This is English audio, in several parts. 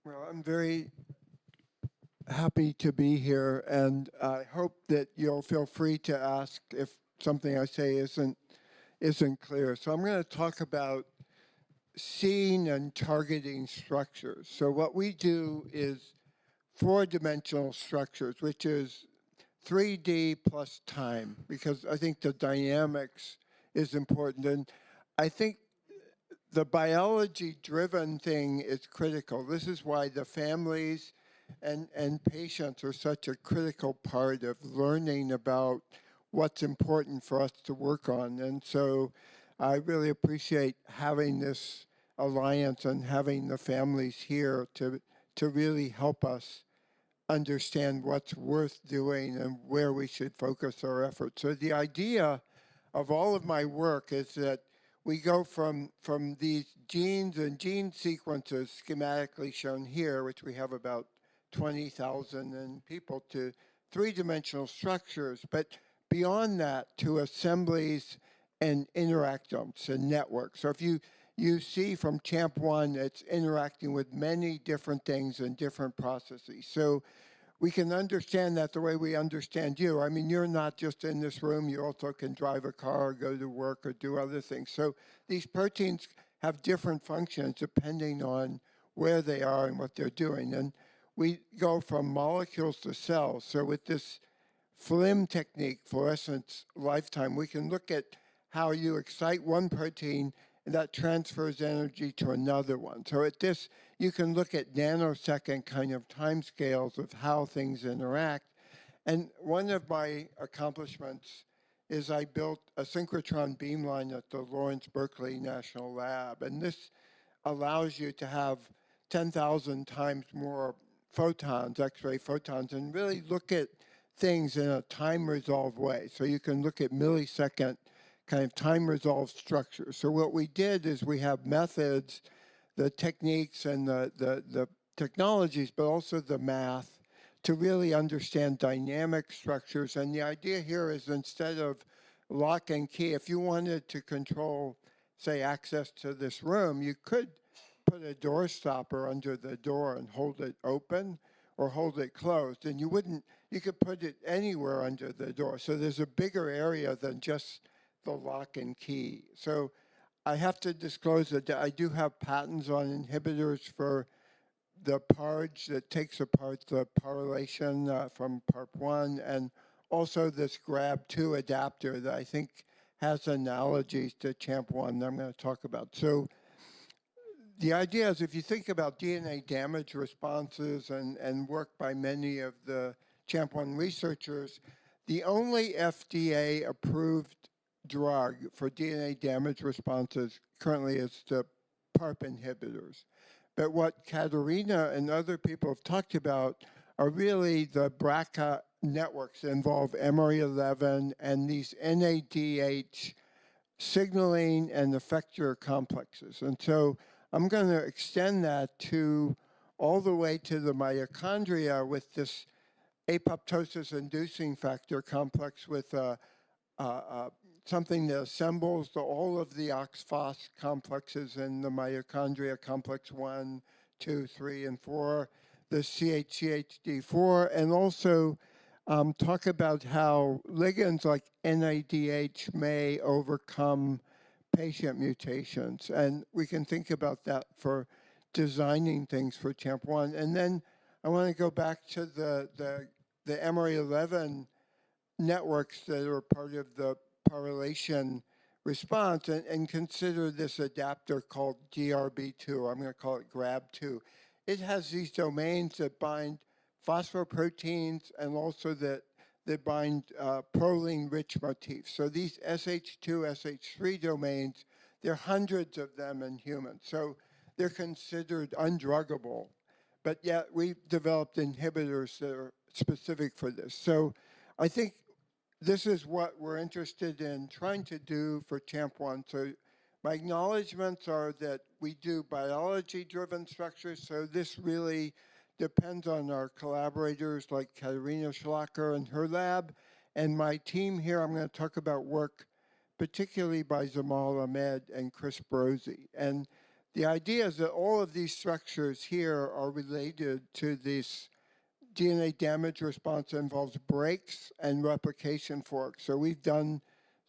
Well, I'm very happy to be here, and I hope that you'll feel free to ask if something I say isn't clear. So I'm going to talk about seeing and targeting structures. So what we do is four-dimensional structures, which is 3D plus time, because I think the dynamics is important. And I think the biology-driven thing is critical. This is why the families and patients are such a critical part of learning about what's important for us to work on. And so I really appreciate having this alliance and having the families here to really help us understand what's worth doing and where we should focus our efforts. So the idea of all of my work is that we go from these genes and gene sequences schematically shown here, which we have about 20,000 in people, to three-dimensional structures, but beyond that to assemblies and interactomes and networks. So if you see from CHAMP1, it's interacting with many different things and different processes. So we can understand that the way we understand you. I mean, you're not just in this room, you also can drive a car, or go to work, or do other things. So these proteins have different functions depending on where they are and what they're doing. And we go from molecules to cells. So with this FLIM technique, fluorescence lifetime, we can look at how you excite one protein and that transfers energy to another one. So at this, you can look at nanosecond kind of timescales of how things interact. And one of my accomplishments is I built a synchrotron beamline at the Lawrence Berkeley National Lab. And this allows you to have 10,000 times more photons, X-ray photons, and really look at things in a time-resolved way. So you can look at millisecond kind of time-resolved structures. So what we did is we have methods, the techniques and the technologies, but also the math to really understand dynamic structures. And the idea here is instead of lock and key, if you wanted to control, say, access to this room, you could put a door stopper under the door and hold it open or hold it closed. And you could put it anywhere under the door. So there's a bigger area than just the lock and key. So I have to disclose that I do have patents on inhibitors for the PARG that takes apart the PARylation from PARP1, and also this GRAB2 adapter that I think has analogies to CHAMP1 that I'm going to talk about. So the idea is if you think about DNA damage responses and work by many of the CHAMP1 researchers, the only FDA approved drug for DNA damage responses currently is the PARP inhibitors. But what Katerina and other people have talked about are really the BRCA networks that involve MR11 and these NADH signaling and effector complexes. And so I'm going to extend that to all the way to the mitochondria with this apoptosis-inducing factor complex with something that assembles all of the OXPHOS complexes in the mitochondria, complex 1, 2, 3, and 4, the CHCHD4, and also talk about how ligands like NADH may overcome patient mutations. And we can think about that for designing things for CHAMP1. And then I want to go back to the MR11 networks that are part of the PARylation response and consider this adapter called DRB2. I'm going to call it GRAB2. It has these domains that bind phosphoproteins and also that bind proline-rich motifs. So these SH2, SH3 domains, there are hundreds of them in humans. So they're considered undruggable, but yet we've developed inhibitors that are specific for this. So I think this is what we're interested in trying to do for CHAMP1. So my acknowledgements are that we do biology-driven structures, so this really depends on our collaborators like Katerina Schlacker and her lab, and my team here. I'm going to talk about work particularly by Zamal Ahmed and Chris Brozzi. And the idea is that all of these structures here are related to this DNA damage response that involves breaks and replication forks. So we've done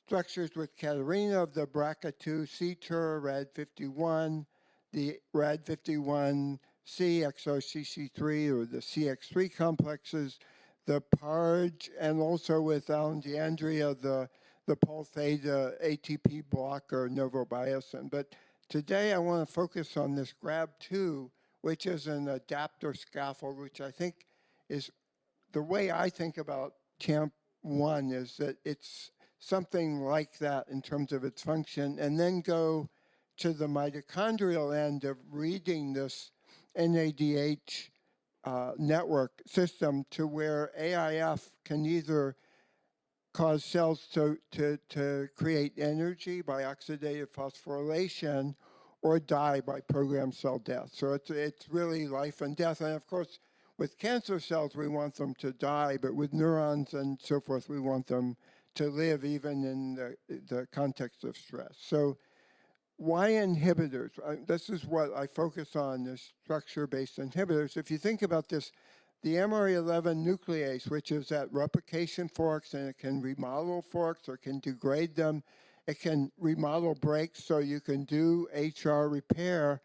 structures with Katerina of the BRCA2 CTUR, RAD51, the RAD51C XRCC3 or the CX3 complexes, the PARG, and also with Alan DeAndrea, the Pol Theta ATP blocker novobiocin. But today I want to focus on this GRAB2, which is an adapter scaffold, which I think is the way I think about CHAMP1 is that it's something like that in terms of its function, and then go to the mitochondrial end of reading this NADH network system to where AIF can either cause cells to create energy by oxidative phosphorylation or die by programmed cell death. So it's really life and death. And of course, with cancer cells, we want them to die, but with neurons and so forth, we want them to live even in the context of stress. So why inhibitors? This is what I focus on, is structure-based inhibitors. If you think about this, the MR11 nuclease, which is at replication forks, and it can remodel forks or can degrade them. It can remodel breaks so you can do HR repair.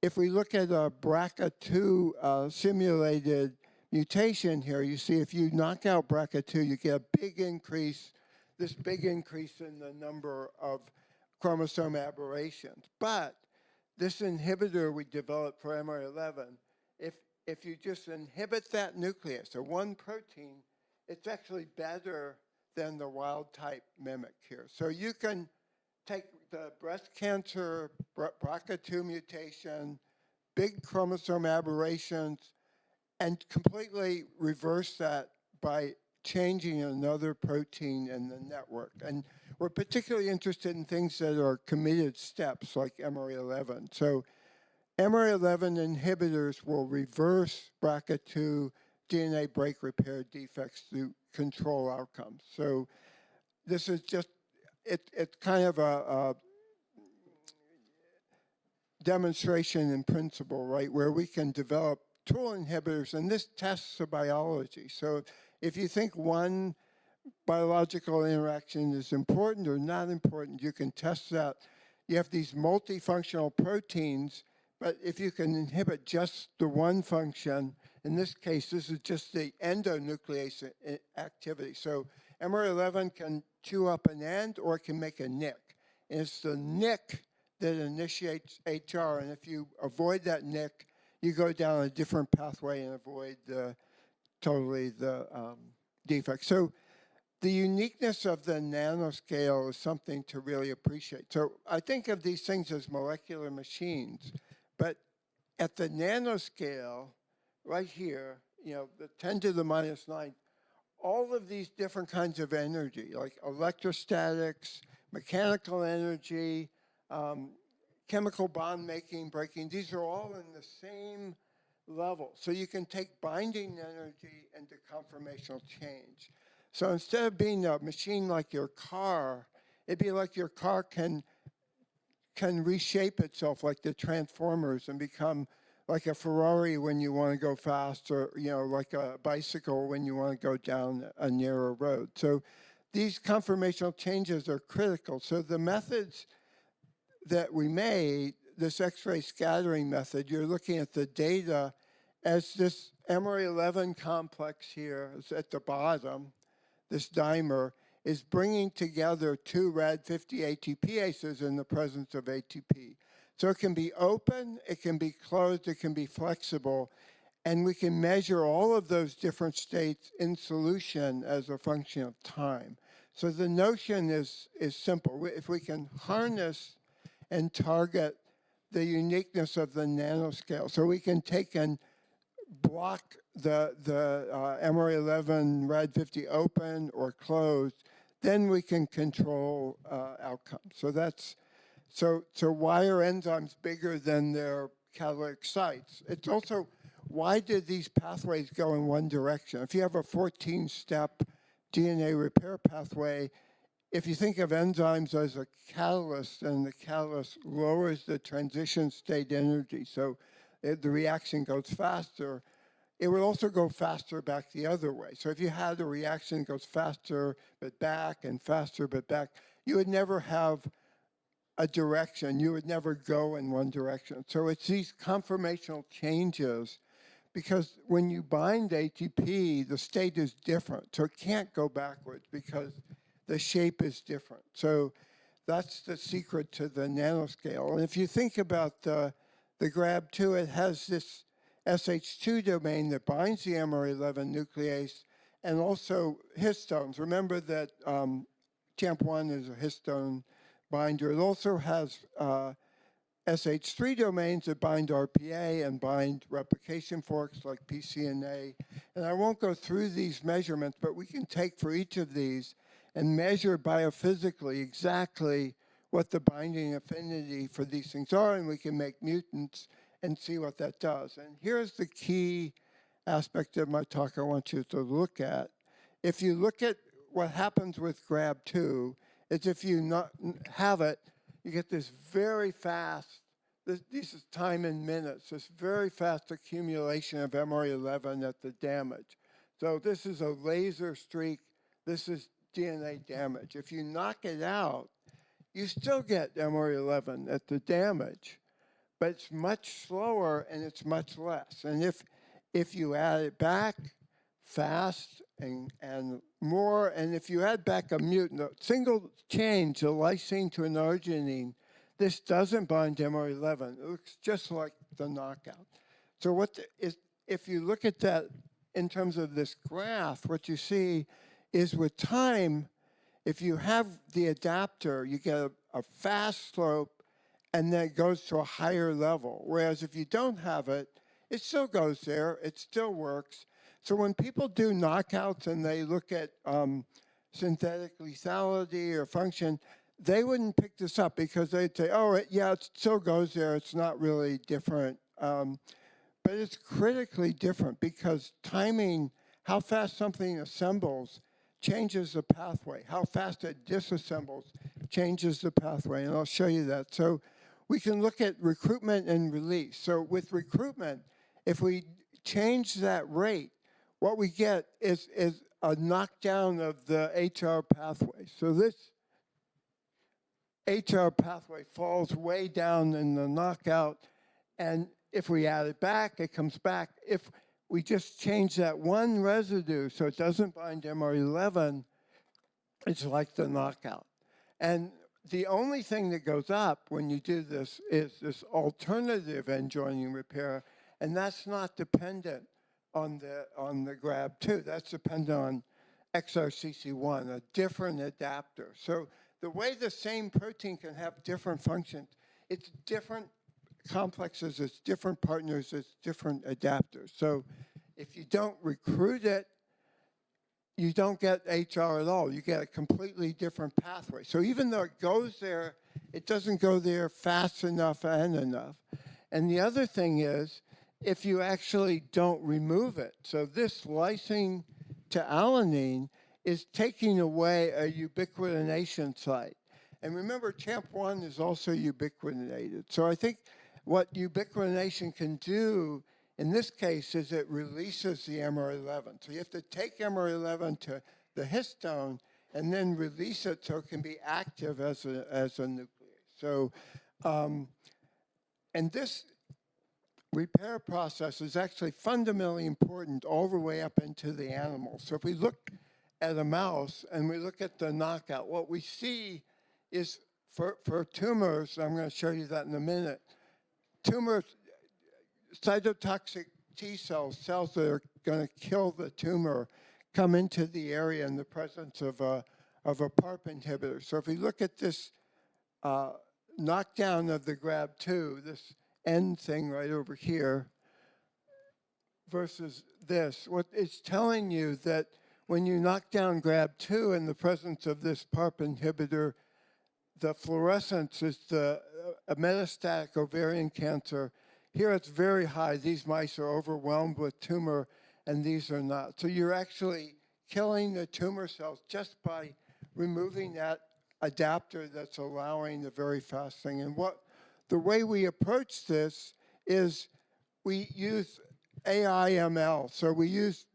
If we look at a BRCA2 simulated mutation here, you see if you knock out BRCA2, you get a big increase, this big increase in the number of chromosome aberrations. But this inhibitor we developed for MR11, if you just inhibit that nucleus, so one protein, it's actually better than the wild type mimic here. So you can take the breast cancer, BRCA2 mutation, big chromosome aberrations, and completely reverse that by changing another protein in the network. And we're particularly interested in things that are committed steps like MR11. So MR11 inhibitors will reverse BRCA2 DNA break repair defects through control outcomes. So this is just, it's kind of a demonstration in principle, right, where we can develop tool inhibitors, and this tests the biology. So if you think one biological interaction is important or not important, you can test that. You have these multifunctional proteins, but if you can inhibit just the one function, in this case, this is just the endonuclease activity. So MR11 can chew up an end or it can make a nick. And it's the nick that initiates HR, and if you avoid that nick, you go down a different pathway and avoid the defect. So the uniqueness of the nanoscale is something to really appreciate. So I think of these things as molecular machines, but at the nanoscale, right here, you know, the 10 to the minus 9, all of these different kinds of energy, like electrostatics, mechanical energy, chemical bond making, breaking, these are all in the same level. So you can take binding energy into conformational change. So instead of being a machine like your car, it'd be like your car can reshape itself like the Transformers and become like a Ferrari when you want to go fast, or you know, like a bicycle when you want to go down a narrow road. So these conformational changes are critical. So the methods that we made, this X-ray scattering method, you're looking at the data as this MR11 complex here is at the bottom, this dimer, is bringing together two RAD50 ATPases in the presence of ATP. So it can be open, it can be closed, it can be flexible, and we can measure all of those different states in solution as a function of time. So the notion is simple. If we can harness and target the uniqueness of the nanoscale, so we can take and block the MR11 RAD50 open or closed, then we can control outcomes. So that's so why are enzymes bigger than their catalytic sites? It's also, why did these pathways go in one direction? If you have a 14-step DNA repair pathway, if you think of enzymes as a catalyst, and the catalyst lowers the transition state energy, so the reaction goes faster, it would also go faster back the other way. So if you had a reaction that goes faster but back and faster but back, you would never have a direction. You would never go in one direction. So it's these conformational changes, because when you bind ATP, the state is different. So it can't go backwards because the shape is different. So that's the secret to the nanoscale. And if you think about the GRAB2, it has this SH2 domain that binds the MR11 nuclease and also histones. Remember that CHAMP1 is a histone binder. It also has SH3 domains that bind RPA and bind replication forks like PCNA. And I won't go through these measurements, but we can take for each of these and measure biophysically exactly what the binding affinity for these things are, and we can make mutants and see what that does. And here's the key aspect of my talk I want you to look at. If you look at what happens with GRAB2, it's if you not have it, you get this very fast, this is time in minutes, this very fast accumulation of MR11 at the damage. So this is a laser streak, this is DNA damage. If you knock it out, you still get MR11 at the damage, but it's much slower and it's much less. And if you add it back fast and more, and if you add back a mutant, a single change, a lysine to an arginine, this doesn't bind MR11. It looks just like the knockout. So if you look at that in terms of this graph, what you see is with time, if you have the adapter, you get a fast slope and then it goes to a higher level. Whereas if you don't have it, it still goes there, it still works. So when people do knockouts and they look at synthetic lethality or function, they wouldn't pick this up because they'd say, oh, yeah, it still goes there, it's not really different. But it's critically different because timing, how fast something assembles, changes the pathway. How fast it disassembles changes the pathway, and I'll show you that. So we can look at recruitment and release. So with recruitment, if we change that rate, what we get is a knockdown of the HR pathway. So this HR pathway falls way down in the knockout, and if we add it back, it comes back. If we just change that one residue so it doesn't bind MR11, it's like the knockout. And the only thing that goes up when you do this is this alternative end joining repair, and that's not dependent on the GRAB2. That's dependent on XRCC1, a different adapter. So the way the same protein can have different functions, it's different complexes, it's different partners, it's different adapters. So if you don't recruit it, you don't get HR at all. You get a completely different pathway. So even though it goes there, it doesn't go there fast enough and enough. And the other thing is, if you actually don't remove it, so this lysine to alanine is taking away a ubiquitination site. And remember, CHAMP1 is also ubiquitinated. So I think what ubiquitination can do in this case is it releases the MR11. So you have to take MR11 to the histone and then release it so it can be active as a nuclease. So, and this repair process is actually fundamentally important all the way up into the animal. So if we look at a mouse and we look at the knockout, what we see is for tumors, I'm going to show you that in a minute, tumors, cytotoxic T cells, cells that are going to kill the tumor, come into the area in the presence of a PARP inhibitor. So if we look at this knockdown of the GRAB2, this end thing right over here, versus this, what it's telling you that when you knock down GRAB2 in the presence of this PARP inhibitor, the fluorescence is a metastatic ovarian cancer. Here it's very high. These mice are overwhelmed with tumor, and these are not. So you're actually killing the tumor cells just by removing that adapter that's allowing the very fast thing. And the way we approach this is we use AI/ML. So we use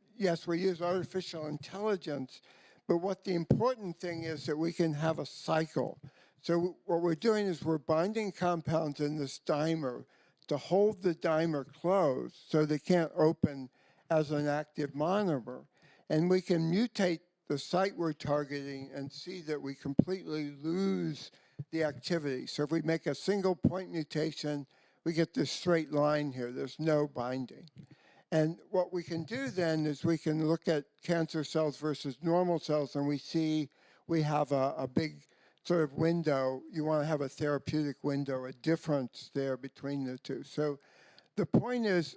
artificial intelligence, but what the important thing is that we can have a cycle. So what we're doing is we're binding compounds in this dimer to hold the dimer closed so they can't open as an active monomer. And we can mutate the site we're targeting and see that we completely lose the activity. So if we make a single point mutation, we get this straight line here. There's no binding. And what we can do then is we can look at cancer cells versus normal cells, and we see we have a big sort of window. You want to have a therapeutic window, a difference there between the two. So the point is,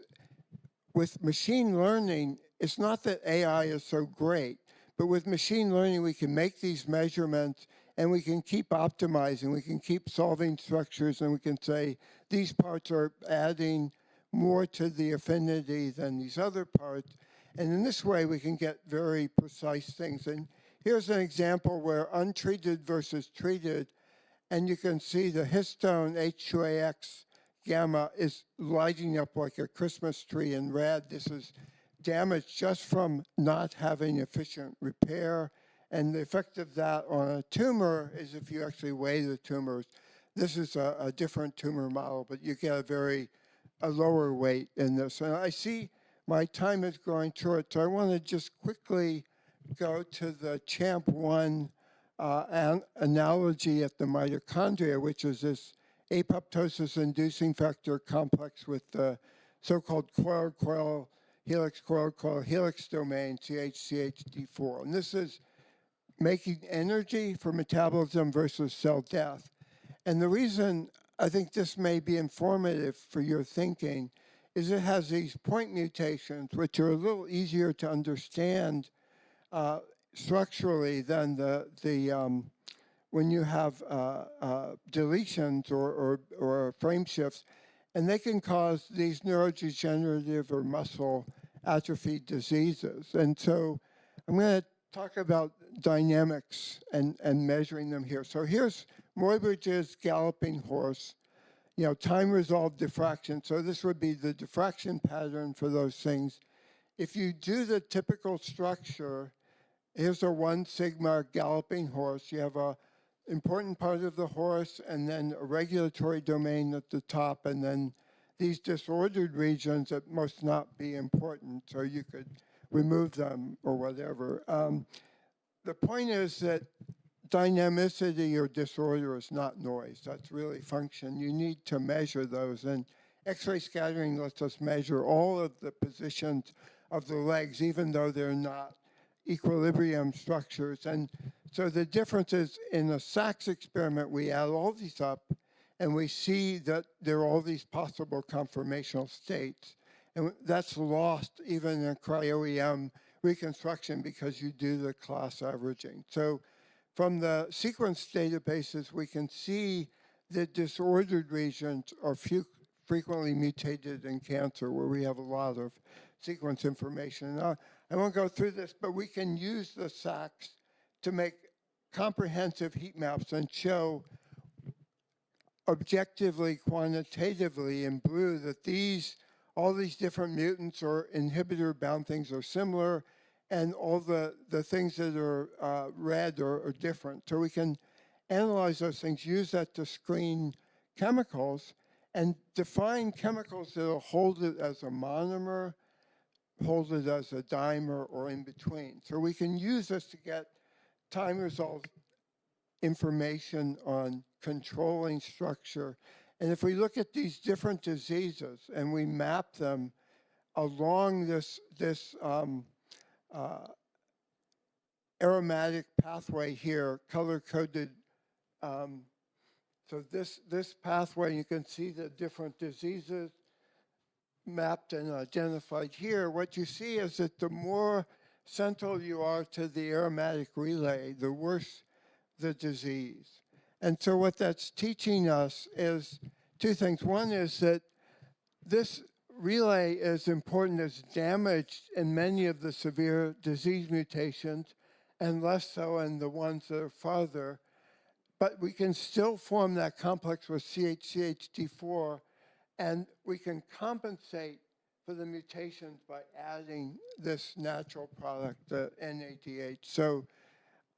with machine learning, it's not that AI is so great, but with machine learning, we can make these measurements and we can keep optimizing, we can keep solving structures, and we can say these parts are adding more to the affinity than these other parts. And in this way, we can get very precise things. And here's an example where untreated versus treated, and you can see the histone H2AX gamma is lighting up like a Christmas tree in red. This is damage just from not having efficient repair. And the effect of that on a tumor is if you actually weigh the tumors. This is a different tumor model, but you get a lower weight in this. And I see my time is growing short, so I want to just quickly go to the CHAMP1 analogy at the mitochondria, which is this apoptosis-inducing factor complex with the so-called coil-coil helix domain, CHCHD4. And this is making energy for metabolism versus cell death. And the reason I think this may be informative for your thinking is it has these point mutations, which are a little easier to understand structurally than when you have deletions or frame shifts, and they can cause these neurodegenerative or muscle atrophy diseases. And so I'm going to talk about dynamics and measuring them here. So here's Muybridge's galloping horse, time-resolved diffraction. So this would be the diffraction pattern for those things. If you do the typical structure, here's a 1 sigma galloping horse. You have a important part of the horse and then a regulatory domain at the top, and then these disordered regions that must not be important, so you could remove them or whatever. The point is that dynamicity or disorder is not noise. That's really function. You need to measure those, and X-ray scattering lets us measure all of the positions of the legs, even though they're not equilibrium structures. And so the difference is in the Sachs experiment, we add all these up and we see that there are all these possible conformational states. And that's lost even in cryo-EM reconstruction because you do the class averaging. So from the sequence databases, we can see that disordered regions are frequently mutated in cancer, where we have a lot of sequence information. Now, I won't go through this, but we can use the Sachs to make comprehensive heat maps and show objectively, quantitatively in blue that all these different mutants or inhibitor-bound things are similar, and all the things that are red are different. So we can analyze those things, use that to screen chemicals, and define chemicals that will hold it as a monomer, hold it as a dimer, or in between. So we can use this to get time-resolved information on controlling structure. And if we look at these different diseases and we map them along this aromatic pathway here, color-coded, so this pathway, you can see the different diseases mapped and identified here. What you see is that the more central you are to the aromatic relay, the worse the disease. And so what that's teaching us is two things. One is that this relay is important as damaged in many of the severe disease mutations, and less so in the ones that are farther. But we can still form that complex with CHCHD4, and we can compensate for the mutations by adding this natural product, the NADH. So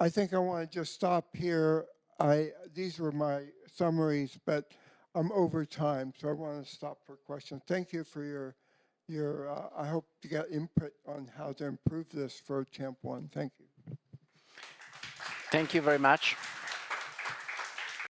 I think I want to just stop here. These were my summaries, but I'm over time, so I want to stop for questions. Thank you for your I hope to get input on how to improve this for CHAMP1. Thank you. Thank you very much.